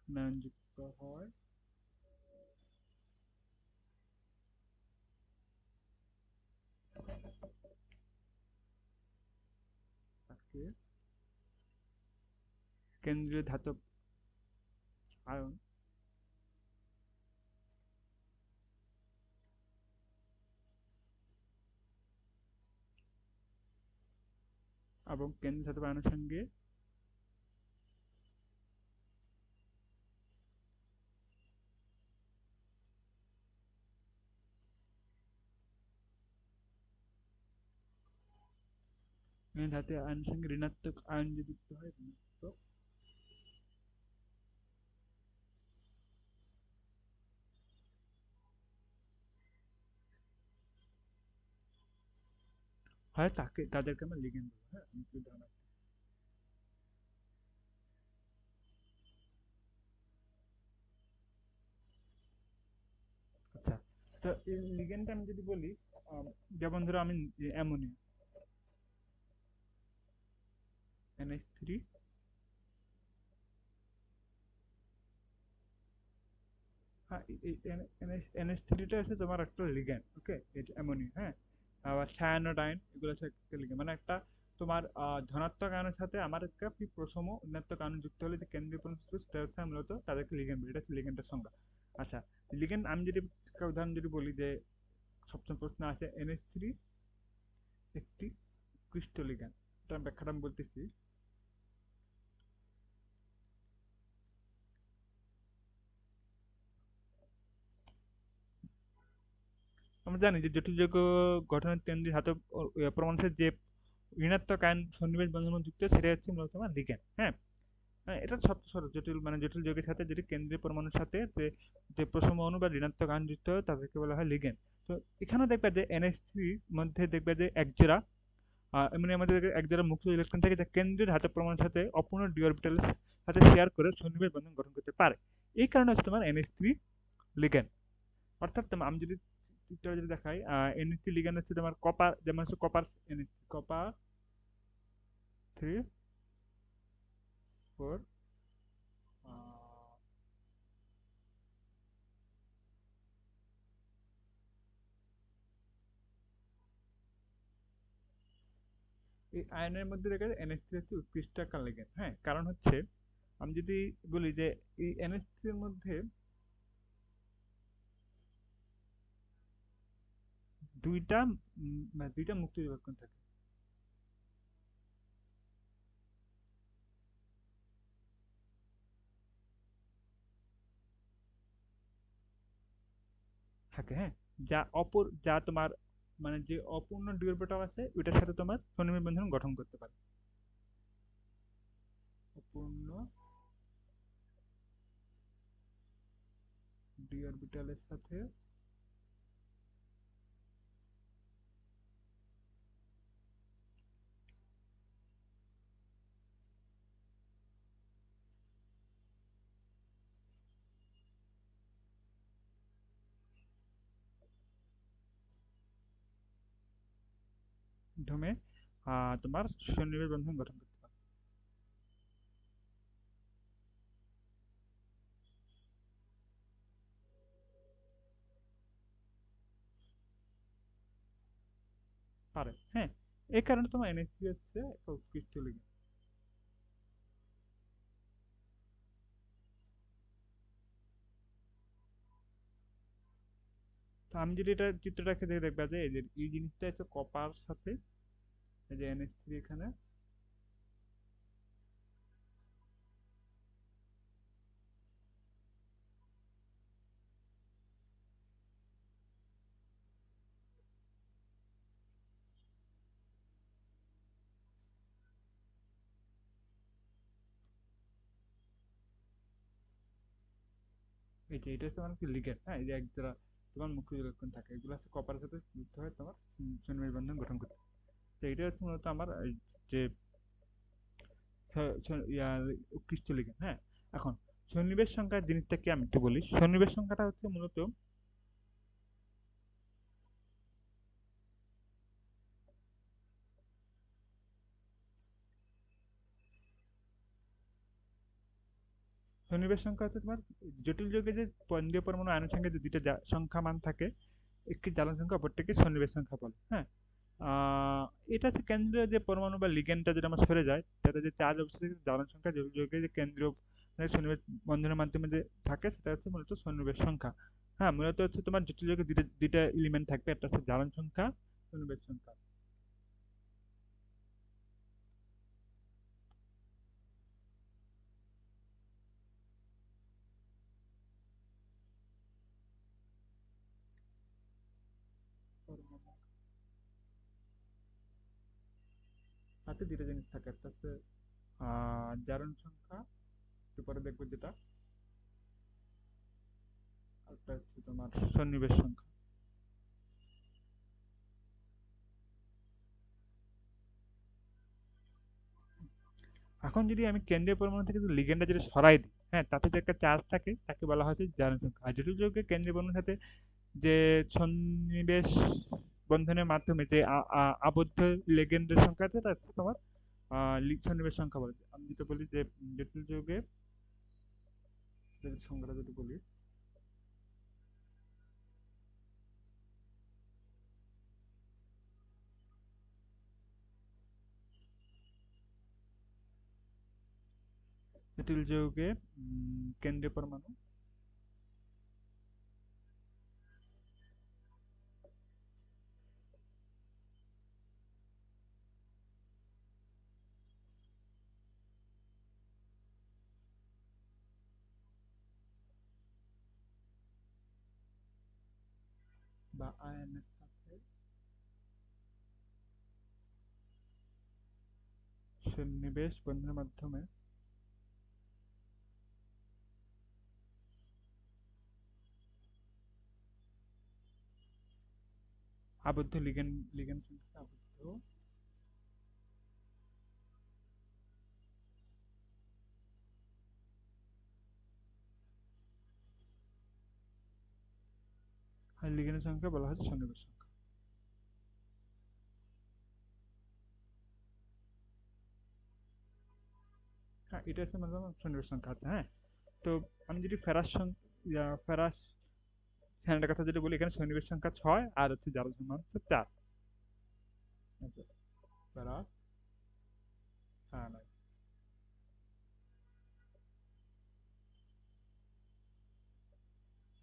অ্যানায়ন যুক্ত হয় তাকে কেন্দ্রীয় ধাতব আয়ন এবং কেন্দ্রীয় ধাতব আয়নের সঙ্গে ধাতব আয়নের সঙ্গে ঋণাত্মক আয়ন যে যুক্ত হয় ঋণাত্মক হয় তাদেরকে আমরা লিগ্যান্ড বলবো। হ্যাঁ, আমি একটু উদাহরণ আচ্ছা, তো এই লিগ্যান্ডটা আমি যদি বলি, যেমন ধরো আমি অ্যামোনিয়া NH3, হ্যাঁ, এই NH3টা হচ্ছে তোমার একটা লিগ্যান্ড, ওকে, এটা অ্যামোনিয়া, হ্যাঁ, আবার সায়ানোডাইন এগুলো হচ্ছে একটা লিগ্যান্ড, মানে একটা তোমার ধনাত্মক আয়নের সাথে আমার একটা কি প্রশম ঋণাত্মক আয়ন যুক্ত হলে যে কেন্দ্রীয় পরমাণু সেটা হচ্ছে মূলত তাদেরকে লিগ্যান্ড বলি, এটা হচ্ছে লিগ্যান্ডের সংজ্ঞা। আচ্ছা, লিগ্যান্ড আমি যদি একটা উদাহরণ যদি বলি যে সবসময় প্রশ্ন আছে NH3 একটি ক্রিস্টো লিগ্যান্ড, তার ব্যাখ্যাটা আমি বলতেছি। আমরা জানি যে জটিল যৌগ গঠনের কেন্দ্রীয় ধাতব পরমাণুর সাথে যে ঋণাত্মক আয়ন সন্নিবেশ বন্ধন যুক্ত সেটা হচ্ছে মূলত আমার লিগ্যান্ড, হ্যাঁ। হ্যাঁ, এটা সবচেয়ে সহজ জটিল, মানে জটিল যৌগের সাথে যদি কেন্দ্রীয় পরমাণুর সাথে যে যে প্রশম অণু বা ঋণাত্মক আয়ন যুক্ত হয় তাদেরকে বলা হয় লিগ্যান্ড। তো এখানে দেখবে যে NH3 মধ্যে দেখবে যে একজোড়া মানে আমাদের একজোড়া মুক্ত ইলেকট্রন থাকে যা কেন্দ্রীয় ধাতব পরমাণুর সাথে অপূর্ণ ডি অরবিটালের সাথে শেয়ার করে সন্নিবেশ বন্ধন গঠন করতে পারে। এই কারণে হচ্ছে তোমার NH3 লিগ্যান্ড। অর্থাৎ আমি যদি চিত্রটা যদি দেখাই, NH3 লিগ্যান্ড হচ্ছে তোমার কপার, যেমন হচ্ছে কপার NH3, কপার 3 4, এই আয়নের মধ্যে দেখা যায় NH3 হচ্ছে উৎকৃষ্ট একটা লিগ্যান্ড, হ্যাঁ, কারণ হচ্ছে আমি যদি বলি যে এই NH3 এর মধ্যে দুইটা মানে দুইটা মুক্ত ইলেকট্রন থাকে, হ্যাঁ, যা তোমার মানে যে অপূর্ণ ডি অরবিটাল আছে ওইটার সাথে তোমার সন্নিবেশ বন্ধন গঠন করতে পারে। অপূর্ণ ডি অরবিটালের সাথে মাধ্যমে তোমার সন্নিবেশ বন্ধন গঠন করতে পারে। পারে, হ্যাঁ, এই কারণে তোমার NH3 হচ্ছে একটা উৎকৃষ্ট লিগ্যান্ড। তো আমি যদি এটা চিত্রটাকে দেখে দেখবা যে এই যে এই জিনিসটা হচ্ছে কপার সাথে এই যে NH3 এখানে, এই যে এটা হচ্ছে মানে কি লিগেন্ড, হ্যাঁ এই যে এক জোড়া তোমার মুখ্য ইলেকট্রন থাকে, এগুলো হচ্ছে কপারের সাথে যুক্ত হয়ে তোমার সন্নিবেশ বন্ধন গঠন করতে। তো এটা হচ্ছে মূলত আমার এই যে উৎকৃষ্ট লিগেন্ড। হ্যাঁ, এখন সন্নিবেশ সংখ্যা জিনিসটা কি আমি একটু বলি। সন্নিবেশ সংখ্যাটা হচ্ছে মূলত সন্নিবেশ সংখ্যা হচ্ছে তোমার জটিল যৌগে যে কেন্দ্রীয় পরমাণু আনুষঙ্গিক যে দুইটা সংখ্যা মান থাকে, একটি জ্বালন সংখ্যা অপরটিকে সন্নিবেশ সংখ্যা বলে। হ্যাঁ, আহ এটা হচ্ছে কেন্দ্রীয় যে পরমাণু বা লিগেন্ডটা যেটা আমার সরে যায়, তাতে যে চার্জ অবস্থিত জ্বালন সংখ্যা জটিল যৌগের যে কেন্দ্রীয় মানে সন্নিবেশ বন্ধনের মাধ্যমে যে থাকে, সেটা হচ্ছে মূলত সন্নিবেশ সংখ্যা। হ্যাঁ, মূলত হচ্ছে তোমার জটিল যৌগে দুইটা দুইটা এলিমেন্ট থাকবে, একটা হচ্ছে জ্বালন সংখ্যা, সন্নিবেশ সংখ্যা। হাতে দুইটা জিনিস থাকে, একটা হচ্ছে জারণ সংখ্যা, একটু পরে দেখবো যেটা, আর একটা হচ্ছে তোমার সন্নিবেশ সংখ্যা। এখন যদি আমি কেন্দ্রীয় পরমাণু থেকে যদি লিগেন্ডটা যদি সরাই দিই, হ্যাঁ, তাতে যে একটা চার্জ থাকে তাকে বলা হচ্ছে জারণ সংখ্যা। আর জটিল যৌগের কেন্দ্রীয় পরমাণুর সাথে যে সন্নিবেশ বন্ধনের মাধ্যমে যে আবদ্ধ লিগেন্ডের সংখ্যা আছে, তা হচ্ছে তোমার সন্নিবেশ সংখ্যা বলে। আমি যেটা বলি যে জটিল যৌগের যদি সংখ্যাটা যদি বলি, জটিল যৌগে কেন্দ্রীয় পরমাণু বা আয়নের সাথে সন্নিবেশ বন্ধনের মাধ্যমে আবদ্ধ লিগেন্ড লিগেন্ড সংখ্যা আবদ্ধ আর লিগেন্ডের সংখ্যা বলা হচ্ছে সন্নিবেশ সংখ্যা। হ্যাঁ, এটা হচ্ছে মানে তোমার সন্নিবেশ সংখ্যা আছে। হ্যাঁ, তো আমি যদি ফেরাস হ্যান্ডের কথা যদি বলি, এখানে সন্নিবেশ সংখ্যা 6 আর হচ্ছে জারণ সংখ্যা হচ্ছে 4। আচ্ছা, ফেরাস হ্যাঁ নয়,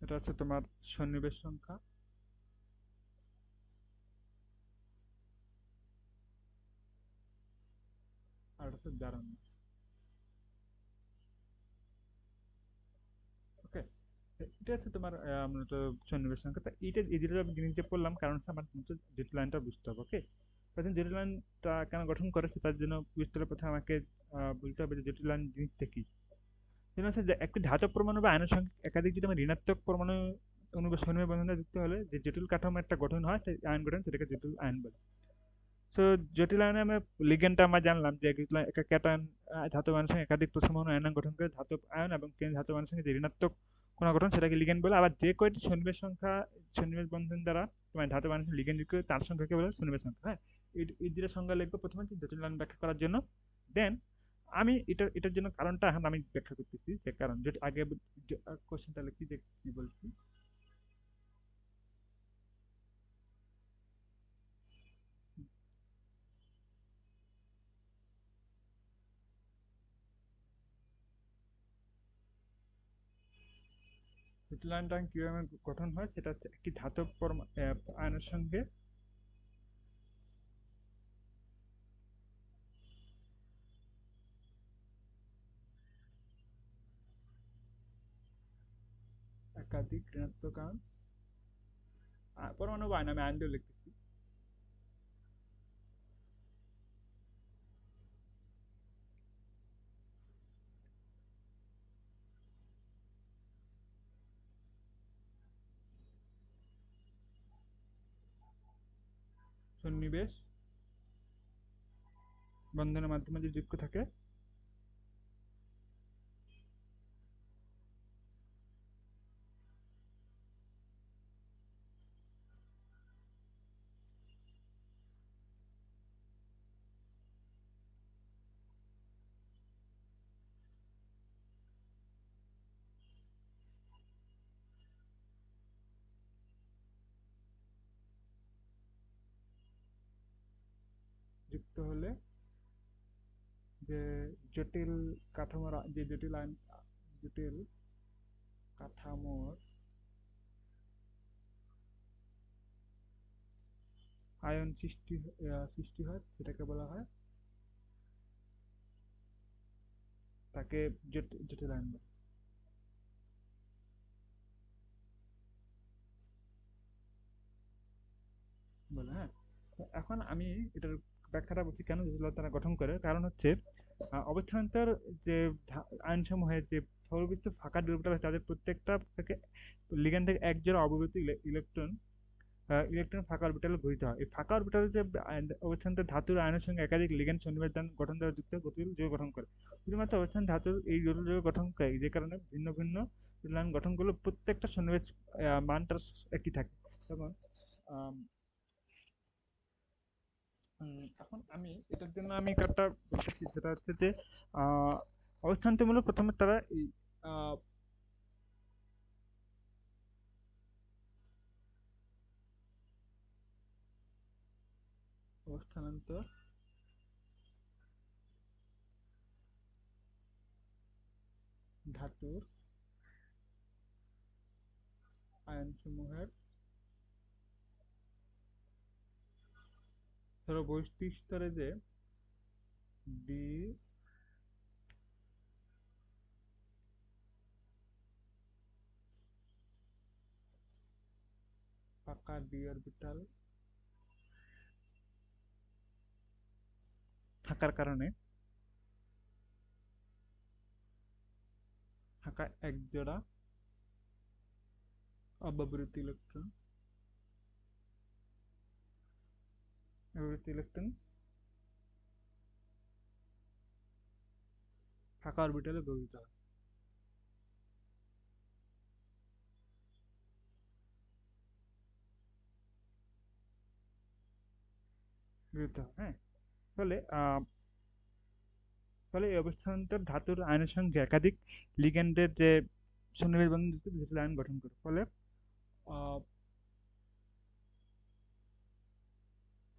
এটা হচ্ছে তোমার সন্নিবেশ সংখ্যা, আর এটা হচ্ছে জারণ। ওকে, এটা হচ্ছে তোমার মূলত সন্নিবেশ সংখ্যা। তা এটা এই যেটা আমি জিনিস যে পড়লাম, কারণ হচ্ছে আমার মূলত জটিল লাইনটা বুঝতে হবে। ওকে, প্রথম জটিল লাইনটা কেন গঠন করে সেটার জন্য বুঝতে হলে প্রথমে আমাকে বুঝতে হবে যে জটিল লাইন জিনিসটা কি। যেটা হচ্ছে যে একটি ধাতব পরমাণু বা আনুষঙ্গিক একাধিক যদি আমার ঋণাত্মক পরমাণু সন্নিবেশ বন্ধনে যুক্ত হলে যে জটিল কাঠামো একটা গঠন হয়, সেই আয়ন গঠন, সেটাকে জটিল আয়ন বলে। তো জটিল আয়নে আমরা লিগেন্ডটা আমরা জানলাম যে একটা ক্যাটায়ন ধাতব আয়নের সঙ্গে একাধিক পরমাণু আয়ন গঠন করে ধাতব আয়ন, এবং ধাতব আয়নের সঙ্গে যে ঋণাত্মক কোন গঠন সেটাকে লিগেন্ড বলে। আবার যে কয়টি সন্নিবেশ সংখ্যা সন্নিবেশ বন্ধন দ্বারা তোমার ধাতব আয়নের সঙ্গে লিগেন্ড যুক্ত হয়, তার সংখ্যাকে বলে সন্নিবেশ সংখ্যা। হ্যাঁ, এই দুটো সংজ্ঞা লিখবো প্রথমে জটিল আয়ন ব্যাখ্যা করার জন্য। দেন আমি এটার জন্য কারণটা এখন আমি ব্যাখ্যা করতেছি, যে কারণ যেটা আগে কোশ্চেনটা লিখছি যে কি বলছি। জটিল আয়নটা কিভাবে গঠন হয়, সেটা হচ্ছে একটি ধাতব আয়নের সঙ্গে একাধিক ঋণাত্মক আয়ন, পরমাণু আয়ন আমি আয়ন দিয়ে লিখতেছি। সন্নিবেশ বন্ধনের মাধ্যমে যে যুক্ত থাকে, যুক্ত হলে যে জটিল কাঠামোর যে জটিল কাঠামোর আয়ন সৃষ্টি হয় সেটাকে বলা হয়, তাকে জটিল আয়ন বলে। হ্যাঁ, তো এখন আমি এটার ব্যাখ্যাটা বলছি কেন জটিলতা গঠন করে। কারণ হচ্ছে অবস্থান্তর যে আয়নসমূহের যে সর্বোচ্চ ফাঁকা ডোরবিটাল আছে তাদের প্রত্যেকটা থেকে লিগ্যান্ড থেকে এক জোড়া অববর্তী ইলেকট্রন ফাঁকা অরবিটালে ঘুরিতে হয়। এই ফাঁকা অরবিটালে যে অবস্থান্তর ধাতুর আয়নের সঙ্গে একাধিক লিগ্যান্ড সন্নিবেশ গঠন দ্বারা যুক্ত জটিল যৌগ গঠন করে। শুধুমাত্র অবস্থান ধাতুর এই জটিল যৌগ গঠন করে, যে কারণে ভিন্ন ভিন্ন জটিল আয়ন গঠন করলে প্রত্যেকটা সন্নিবেশ মানটা একই থাকে। তখন আম, এখন আমি এটার জন্য আমি কার্ডটা বলতেছি, সেটা হচ্ছে যে আহ, অবস্থান্তরমূলক প্রথমে তারা এই আহ, অবস্থানান্তর ধাতুর আয়নসমূহের ধরো বৈশিষ্ট্য স্তরে যে ডি ফাঁকা ডি অরবিটাল থাকার কারণে থাকা এক জোড়া অব্যবহৃত ইলেকট্রন ফাঁকা অরবিটালে ব্যবহৃত হয়। হ্যাঁ, ফলে এই অবস্থান্তর ধাতুর আয়নের সঙ্গে একাধিক লিগ্যান্ডের যে সন্নিবেশ বন্ধন যুক্ত জটিল আয়ন গঠন করে। ফলে আহ,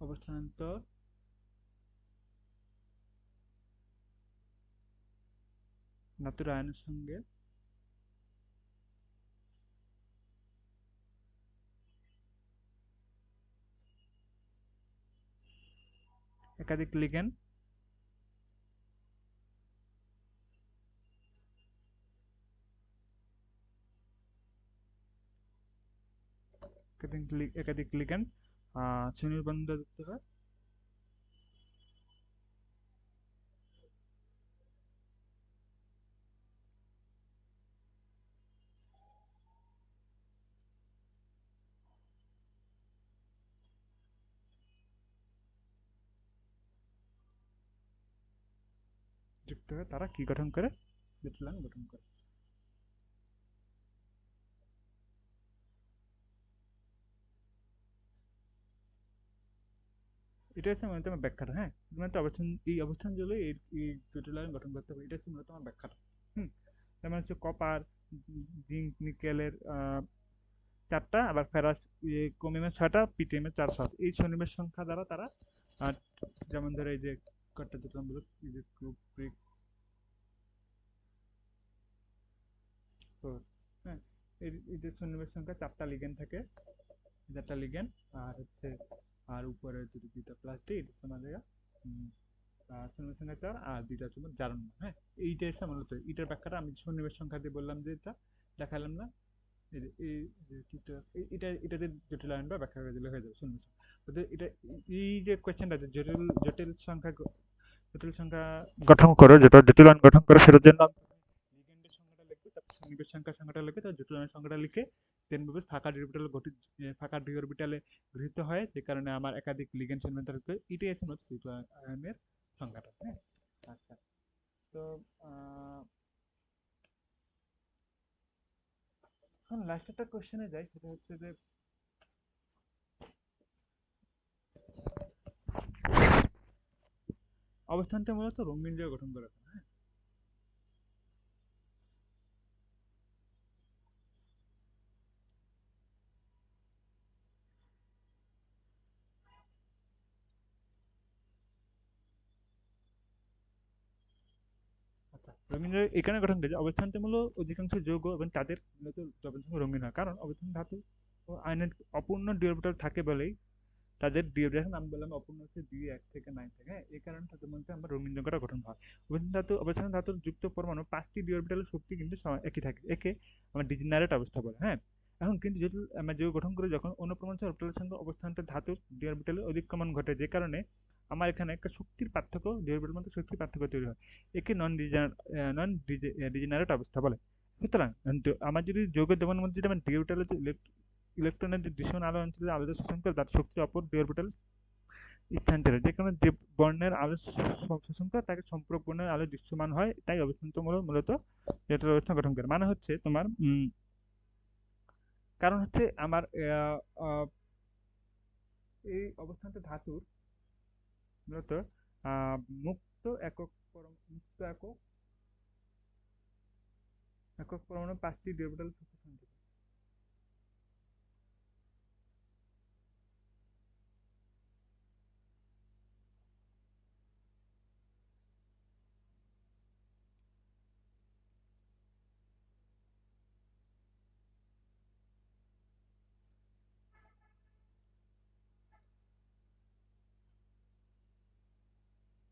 অবস্থান্তর ধাতুর আয়নের সঙ্গে একাধিক লিগ্যান্ড একাধিক লিগ্যান্ড শ্রেণীর বন্ধন যুক্ত হয়। তারা কি গঠন করে? জটিল আয়ন গঠন করে। এটা হচ্ছে মূলত আমার ব্যাখ্যাটা। হ্যাঁ, শুধুমাত্র এই অবস্থান জুড়ে এই জটিল আয়ন গঠন করতে হবে, এটা হচ্ছে মূলত আমার ব্যাখ্যাটা। হুম, যেমন হচ্ছে কপার, জিঙ্ক, নিকেলের চারটা, আবার ফেরাস ক্রোমিয়ামের ছয়টা, পিটিএমের 4 7, এই সন্নিবেশ সংখ্যা দ্বারা তারা আহ, যেমন ধরো এই যে কয়টা যেটা বললো, এই যে কুপ্রিক, হ্যাঁ, এই যে সন্নিবেশ সংখ্যা 4টা লিগেন্ড থাকে, 4টা লিগেন্ড, আর হচ্ছে আর উপরে যদি 2টা প্লাস দিই এটা তোমার জায়গা সন্নিবেশ সংখ্যা 4, আর 2টা তোমার জারণ। হ্যাঁ, এইটা এসে মূলত এটার ব্যাখ্যাটা আমি সন্নিবেশ সংখ্যা দিয়ে বললাম, যে এটা দেখালাম না, এই যে এই যে এটা এটাতে জটিলায়ন বা ব্যাখ্যা করে দিলে হয়ে যাবে শূন্য। এটা এই যে কোয়েশ্চেনটা জটিল জটিল সংখ্যা জটিল সংখ্যা গঠন করো, যেটা জটিলায়ন গঠন করো, সেটার জন্য আমি লিগেন্ডের সংখ্যাটা লিখবো, তারপর সন্নিবেশ সংখ্যাটা লিখে, তারপর জটিলায়ন সংখ্যাটা লিখে দেন ভাবে ফাঁকা ডি অরবিটাল গঠিত, ফাঁকা ডি অরবিটালে গৃহীত হয়, যে কারণে আমার একাধিক লিগেন্ড সেগমেন্ট থাকবে। এটাই আছে মূলত জটিলায়নের সংখ্যাটা। হ্যাঁ, আচ্ছা। তো এখন লাস্ট একটা কোশ্চেনে যাই, সেটা হচ্ছে যে অবস্থানটা মূলত রঙিন দিয়ে গঠন করা। আচ্ছা, রঙিন এখানে গঠন করেছে অবস্থান্তমূলক অধিকাংশ যৌগ এবং তাদের মূলত দ্রবণসমূহ রঙিন হয়, কারণ অবস্থান ধাতু ও আয়নের অপূর্ণ ডি অরবিটাল থাকে বলেই তাদের ডি অরবিটাল আমি বললাম অপূর্ণ হচ্ছে ডি 1 থেকে 9 থেকে। হ্যাঁ, এই কারণে তাদের মধ্যে আমরা রঙিন যৌগটা গঠন হয়। অবস্থান ধাতুর যুক্ত পরমাণু 5টি ডি অরবিটালের শক্তি কিন্তু একই থাকে, একে আমরা ডিজেনারেট অবস্থা বলে। হ্যাঁ, এখন কিন্তু যদি আমরা যৌগ গঠন করি, যখন অন্য পরমাণু অরবিটালের সঙ্গে অবস্থানটা ধাতুর ডি অরবিটালের অধিক্রমণ ঘটে, যে কারণে আমার এখানে একটা শক্তির পার্থক্য, ডি অরবিটালের মধ্যে শক্তির পার্থক্য তৈরি হয়, একে নন ডিজেনারেট অবস্থা বলে। সুতরাং আমার যদি যৌগের দ্রবণের মধ্যে যদি আমার ডি অরবিটালের ইলেকট্রনের যে দৃশ্যমান আলো অঞ্চলে আলোতে শোষণ করে, তার শক্তি অপর ডি অরবিটাল স্থানান্তরে, যে কারণে যে বর্ণের আলো শোষণ করে তাকে সম্পূরক বর্ণের আলো দৃশ্যমান হয়, তাই অবস্থান্তমূলক মূলত যেটা অবস্থা গঠন করে। মানে হচ্ছে তোমার কারণ হচ্ছে আমার এই অবস্থানটা ধাতুর মূলত আহ, মুক্ত একক মুক্ত একক পরমাণু 5টি ডি অরবিটাল সঞ্চিত।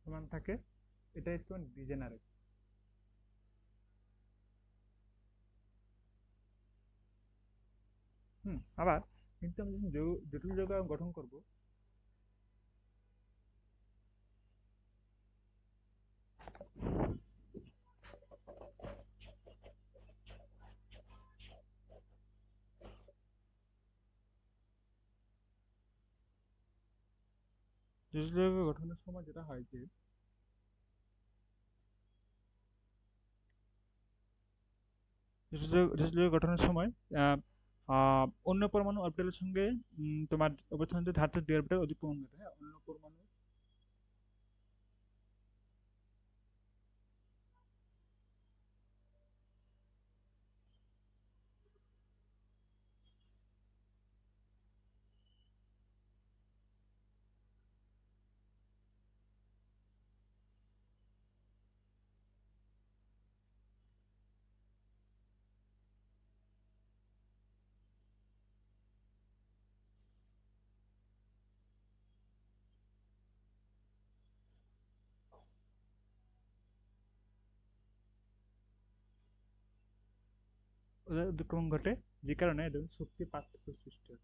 সমান থাকে, এটা হচ্ছে ডিজেনারেট। আবার কিন্তু আমি যখন জটিল যৌগ গঠন করব, জটিল যৌগ গঠনের সময় যেটা হয় যে জটিল যৌগ গঠনের সময় আহ, অন্য পরমাণু অরবিটালের সঙ্গে তোমার অবস্থান ধাতুর ডি অরবিটাল অধিক্রমণ ঘটে। হ্যাঁ, অন্য পরমাণু ওদের অতিক্রমণ ঘটে, যে কারণে এদের শক্তি পার্থক্য সৃষ্টি হয়।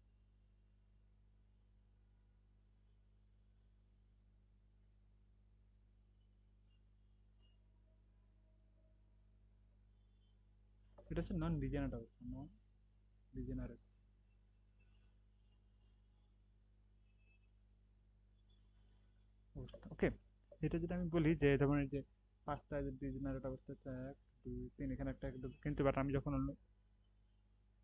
এটা হচ্ছে নন ডিজেনারেট অবস্থা, নন ডিজেনারেট অবস্থা। ওকে, এটা যদি আমি বলি যে ধরুন এই যে 5টা ডিজেনারেট অবস্থা হচ্ছে 1 2 3, এখানে একটা কিন্তু বাট আমি যখন অন্য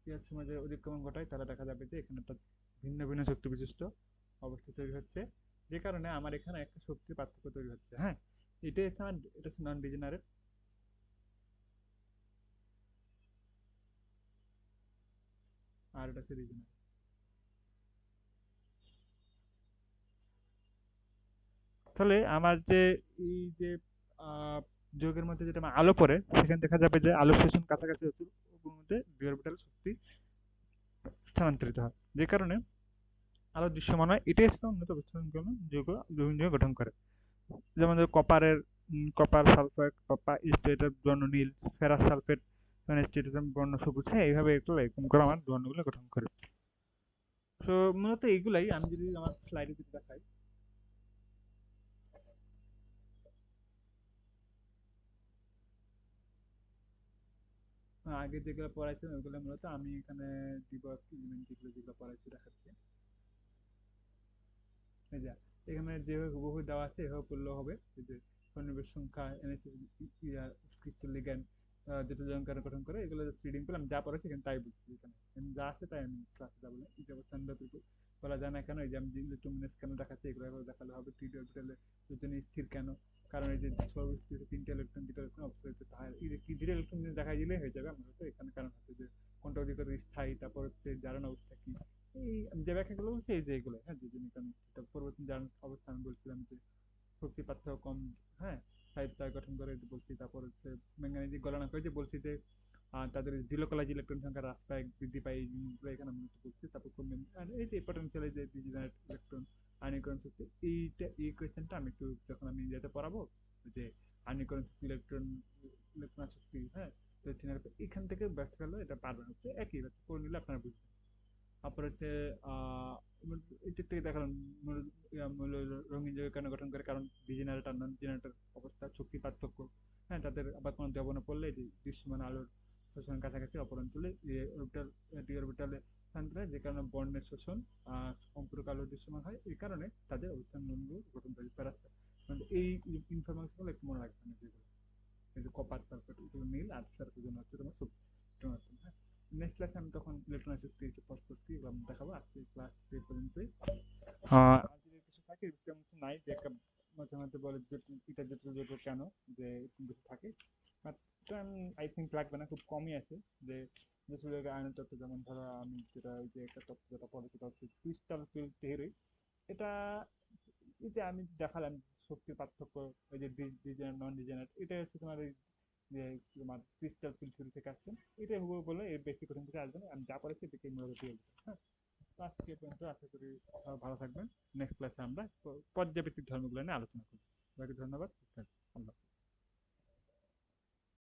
ইয়ার সময় যে অতিক্রমণ ঘটাই, তাহলে দেখা যাবে যে এখানে একটা ভিন্ন ভিন্ন শক্তি বিশিষ্ট অবস্থা তৈরি হচ্ছে, যে কারণে আমার এখানে একটা শক্তির পার্থক্য তৈরি হচ্ছে। হ্যাঁ, এটাই হচ্ছে আমার, এটা হচ্ছে নন ডিজেনারেট, আর এটা হচ্ছে ডিজেনারেট। তাহলে আমার যে এই যে আহ, যৌগের মধ্যে যেটা আমার আলো পড়ে, সেখানে দেখা যাবে যে আলো শোষণ কাছাকাছি হচ্ছে, ওর মধ্যে ডি অরবিটাল শক্তি স্থানান্তরিত হয়, যে কারণে আলো দৃশ্যমান হয়। এটাই হচ্ছে উন্নত বিশ্লেষণ যৌগ বিভিন্ন যৌগ গঠন করে। যেমন ধরো কপারের কপার সালফেট, কপার ইস্ট, এটার জন্য নীল, ফেরাস সালফেট মানে স্টেটস বর্ণ সবুজ, হ্যাঁ এইভাবে এগুলো এরকম করে আমার বর্ণগুলো গঠন করে। তো মূলত এইগুলাই আমি যদি আমার স্লাইডে যদি দেখাই, আগে যেগুলো পড়াইছিলাম ওগুলো মূলত আমি এখানে দিব এলিমেন্ট যেগুলো যেগুলো পড়াইছি দেখাচ্ছি। এই যে এখানে যেভাবে হুবহু দেওয়া আছে এভাবে পড়লেও হবে। এই যে সন্নিবেশ সংখ্যা, এনএসএস লিগ্যান্ড, যেটা জনকার গঠন করে, এগুলো রিডিং করলাম যা পড়াচ্ছি এখানে তাই বুঝছি। এখানে এখানে যা আছে তাই আমি ক্লাসে যা বলে এই অবস্থান বলা যায় না কেন, এই যে আমি ইলেকট্রোমিনাস কেন দেখাচ্ছি এগুলো এভাবে দেখালে হবে। থ্রি অরবিটালে জন্য স্থির কেন, কারণ এই যে সর্বস্থির তিনটে ইলেকট্রন দুটো ইলেকট্রন অবস্থিত তার এই যে তিনটে ইলেকট্রন দেখাই দিলে হয়ে যাবে। আমরা তো এখানে কারণ হচ্ছে যে কোনটা অধিক স্থায়ী, তারপর হচ্ছে জারণ অবস্থা কি, এই যে ব্যাখ্যাগুলো হচ্ছে এই যে এগুলো, হ্যাঁ যে জন্য কারণ পরবর্তী জারণ অবস্থা আমি বলছিলাম যে শক্তি পার্থক্য কম, হ্যাঁ সাইড গঠন করে বলছি। তারপর হচ্ছে ম্যাঙ্গানিজ গলনা করে যে বলছি যে তাদের ডিলোকালাইজ ইলেকট্রন সংখ্যা হ্রাস পায় বৃদ্ধি পায়, এই জিনিসগুলো এখানে আমি একটু বলছি। তারপর করবেন আর এই যে পটেনশিয়াল যে ডিজেনারেট ইলেকট্রন আয়নীকরণ শক্তি, এইটা এই কোয়েশ্চেনটা আমি একটু যখন আমি যেতে পড়াবো যে আয়নীকরণ শক্তি ইলেকট্রন ইলেকট্রন শক্তি, হ্যাঁ তো এখান থেকে ব্যাখ্যা হলো এটা পারবেন হচ্ছে একই করে নিলে আপনারা বুঝবেন। তারপর হচ্ছে এই দিক থেকে দেখালাম মূল রঙিন যৌগ কেন গঠন করে, কারণ ডিজেনারেট আর নন ডিজেনারেটের অবস্থা, শক্তি পার্থক্য, হ্যাঁ তাদের আবার কোনো দ্রবণে পড়লে যে দৃশ্যমান আলোর শোষণ কাছাকাছি অপর অঞ্চলে অরবিটাল ডি অরবিটালে স্থানান্তরে, যে কারণে বর্ণের শোষণ সম্পূরক আলো দৃশ্যমান হয়, এই কারণে তাদের অবস্থান নমুনাগুলো গঠন করে প্যারাস্টার। মানে এই ইনফরমেশন গুলো একটু মনে রাখবেন, যেগুলো এই যে কপার সালফেট এগুলো নীল, আর সালফেট জন্য হচ্ছে তোমার শক্তি। হ্যাঁ নেক্সট ক্লাসে আমি তখন ইলেকট্রনিক শক্তি পরবর্তী দেখাবো। আজকে ক্লাস এই পর্যন্তই। আর যদি কিছু থাকে তেমন কিছু নাই যে একটা মাঝে মাঝে বলে যে এটা যেটা যেটা কেন যে এরকম কিছু থাকে, বাট আই থিঙ্ক লাগবে না, খুব কমই আছে। যে যে সুযোগে আয়নের তত্ত্ব, যেমন ধরো আমি যেটা ওই যে একটা তত্ত্ব যেটা পড়ে সেটা হচ্ছে ক্রিস্টাল ফিল্ড থিওরি। এটা এই যে আমি দেখালাম শক্তির পার্থক্য, ওই যে নন ডিজেনারেট, এটা হচ্ছে তোমার ওই যে তোমার ক্রিস্টাল ফিল্ড থিওরি থেকে আসছে। এটাই হুবহু বলে, এর বেশি কঠিন কিছু আসবে না, আমি যা পড়েছি এটাকে মূলত দিয়ে দিবো। হ্যাঁ তো আজকে এ পর্যন্ত, আশা করি ভালো থাকবেন। নেক্সট ক্লাসে আমরা পর্যাবৃত্তিক ধর্মগুলো নিয়ে আলোচনা করবো। সবাইকে ধন্যবাদ। আল্লাহ।